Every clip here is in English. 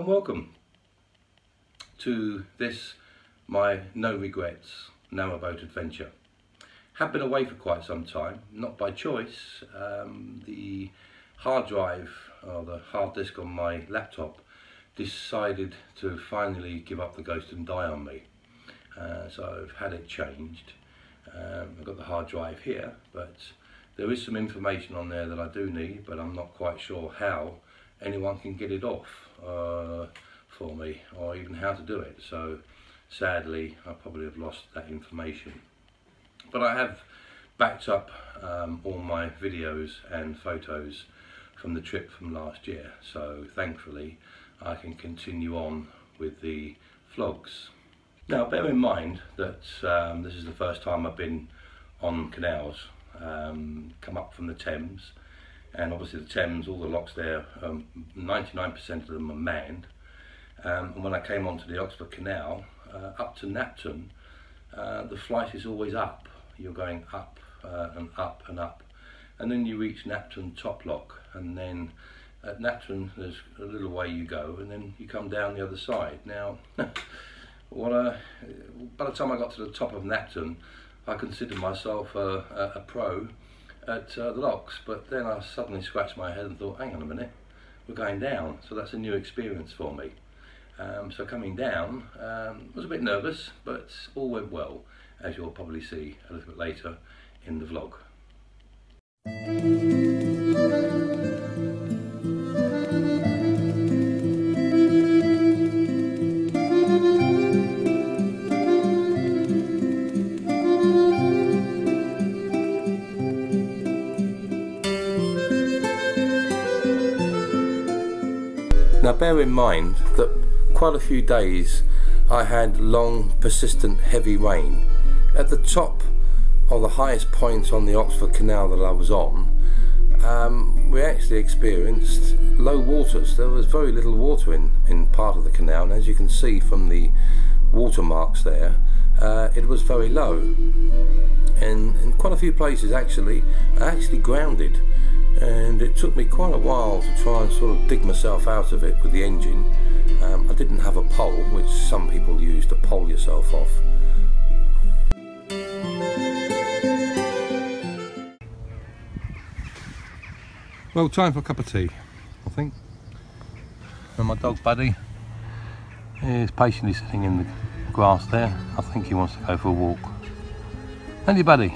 and welcome to this, my no regrets narrowboat adventure. Have been away for quite some time, not by choice. The hard drive, or the hard disk on my laptop, decided to finally give up the ghost and die on me. So I've had it changed. I've got the hard drive here, but there is some information on there that I do need, but I'm not quite sure how anyone can get it off for me, or even how to do it. So sadly I probably have lost that information, but I have backed up all my videos and photos from the trip from last year, so thankfully I can continue on with the vlogs. Now bear in mind that this is the first time I've been on canals, come up from the Thames. And obviously the Thames, all the locks there, 99% of them are manned. And when I came onto the Oxford Canal, up to Hampton, the flight is always up. You're going up and up and up. And then you reach Hampton top lock, and then at Hampton there's a little way you go, and then you come down the other side. Now, by the time I got to the top of Hampton, I considered myself a pro at the locks, but then I suddenly scratched my head and thought, hang on a minute, we're going down. So that's a new experience for me. So coming down, was a bit nervous, but all went well, as you'll probably see a little bit later in the vlog. Now bear in mind that quite a few days I had long, persistent, heavy rain. At the top of the highest point on the Oxford Canal that I was on, we actually experienced low waters. There was very little water in part of the canal, and as you can see from the watermarks there, it was very low. And in quite a few places I actually grounded. And it took me quite a while to try and sort of dig myself out of it with the engine. I didn't have a pole, which some people use to pole yourself off. Well, time for a cup of tea, I think. And my dog Buddy is patiently sitting in the grass there. I think he wants to go for a walk. And you, Buddy?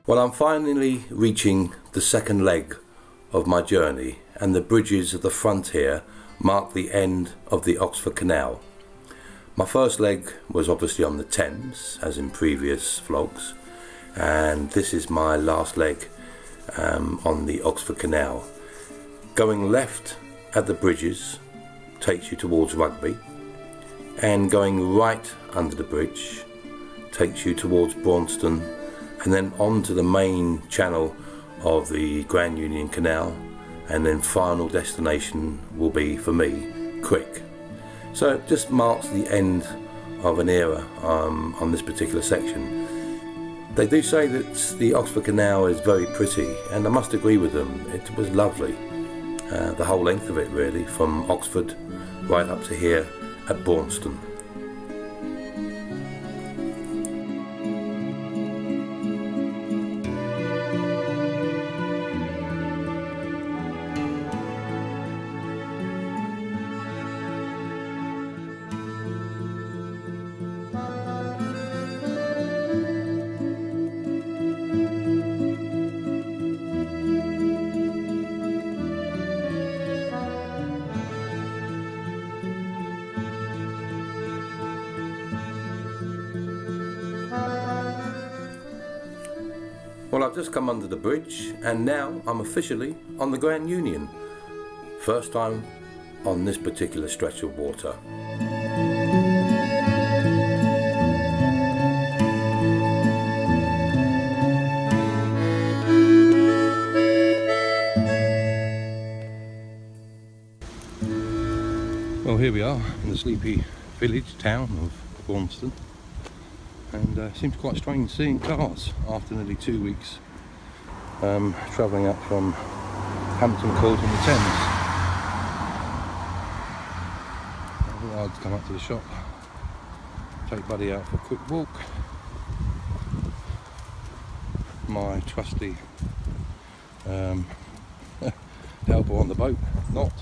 Well, I'm finally reaching the second leg of my journey, and the bridges at the front here mark the end of the Oxford Canal. My first leg was obviously on the Thames, as in previous vlogs, and this is my last leg on the Oxford Canal. Going left at the bridges takes you towards Rugby, and going right under the bridge takes you towards Braunston, and then on to the main channel of the Grand Union Canal, and then final destination will be, for me, Crick. So it just marks the end of an era on this particular section. They do say that the Oxford Canal is very pretty, and I must agree with them. It was lovely, the whole length of it really, from Oxford right up to here at Braunston. Well, I've just come under the bridge, and now I'm officially on the Grand Union. First time on this particular stretch of water. Well, here we are in the sleepy village town of Braunston, and it seems quite strange seeing cars after nearly 2 weeks travelling up from Hampton on the Thames. I thought I'd come up to the shop, take Buddy out for a quick walk. My trusty helper on the boat, not.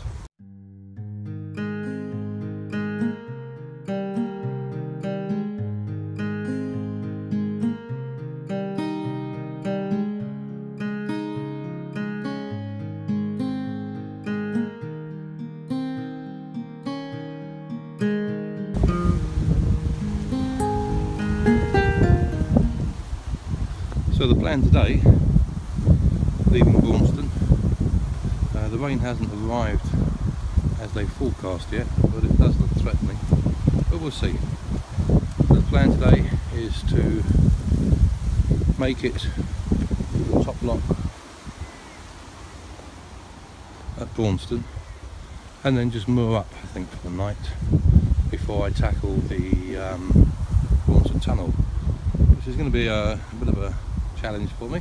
So the plan today, leaving Braunston, the rain hasn't arrived as they forecast yet, but it does look threatening, but we'll see. The plan today is to make it top lock at Braunston and then just moor up, I think, for the night before I tackle the Braunston tunnel, which is going to be a bit of a challenge for me.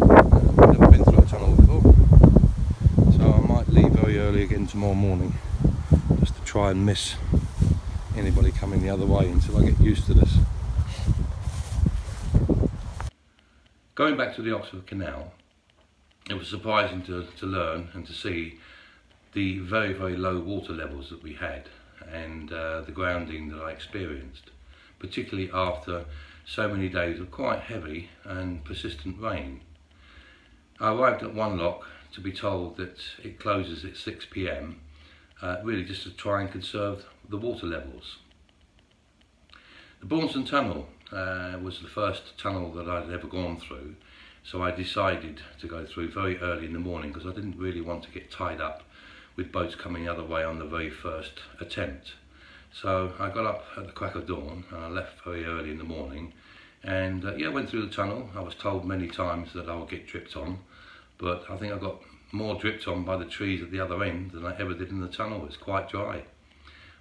I've never been through a tunnel before, so I might leave very early again tomorrow morning just to try and miss anybody coming the other way until I get used to this. Going back to the Oxford Canal, it was surprising to learn and to see the very, very low water levels that we had, and the grounding that I experienced, particularly after so many days of quite heavy and persistent rain. I arrived at one lock to be told that it closes at 6 p.m, really just to try and conserve the water levels. The Braunston tunnel was the first tunnel that I'd ever gone through, so I decided to go through very early in the morning because I didn't really want to get tied up with boats coming the other way on the very first attempt. So I got up at the crack of dawn and I left very early in the morning, and yeah, went through the tunnel. I was told many times that I would get dripped on, but I think I got more dripped on by the trees at the other end than I ever did in the tunnel. It's quite dry.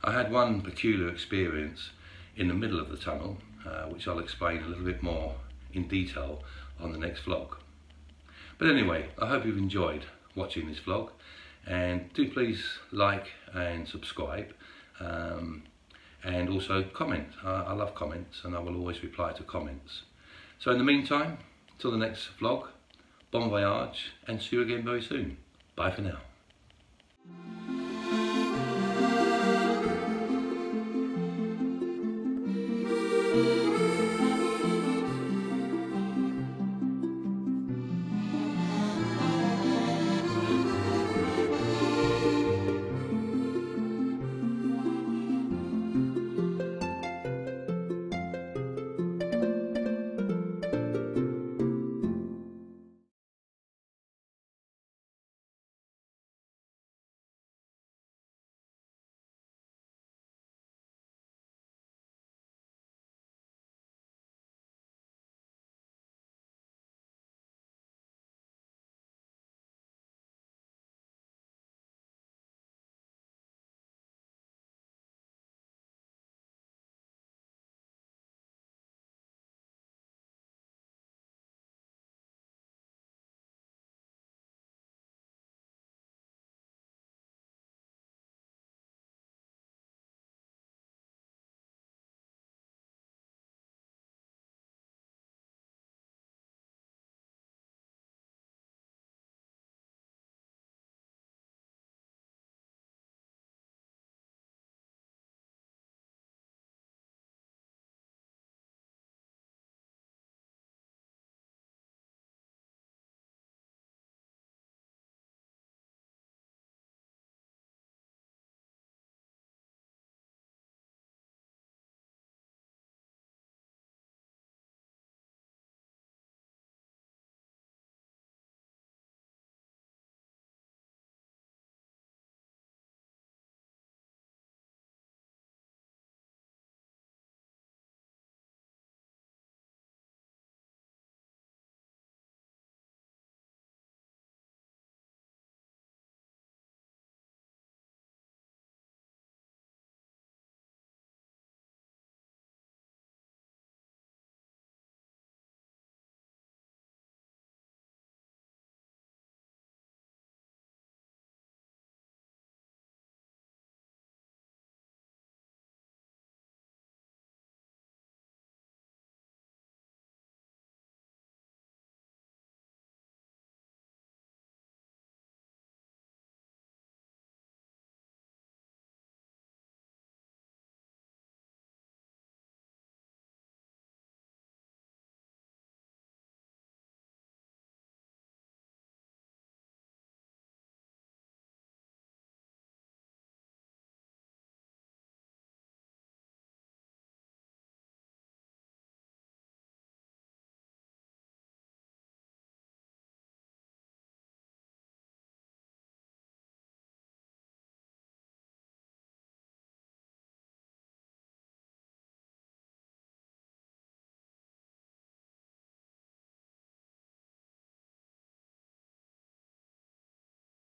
I had one peculiar experience in the middle of the tunnel, which I'll explain a little bit more in detail on the next vlog. But anyway, I hope you've enjoyed watching this vlog, and do please like and subscribe. And also comment. I love comments and I will always reply to comments. So in the meantime, till the next vlog, bon voyage, and see you again very soon. Bye for now.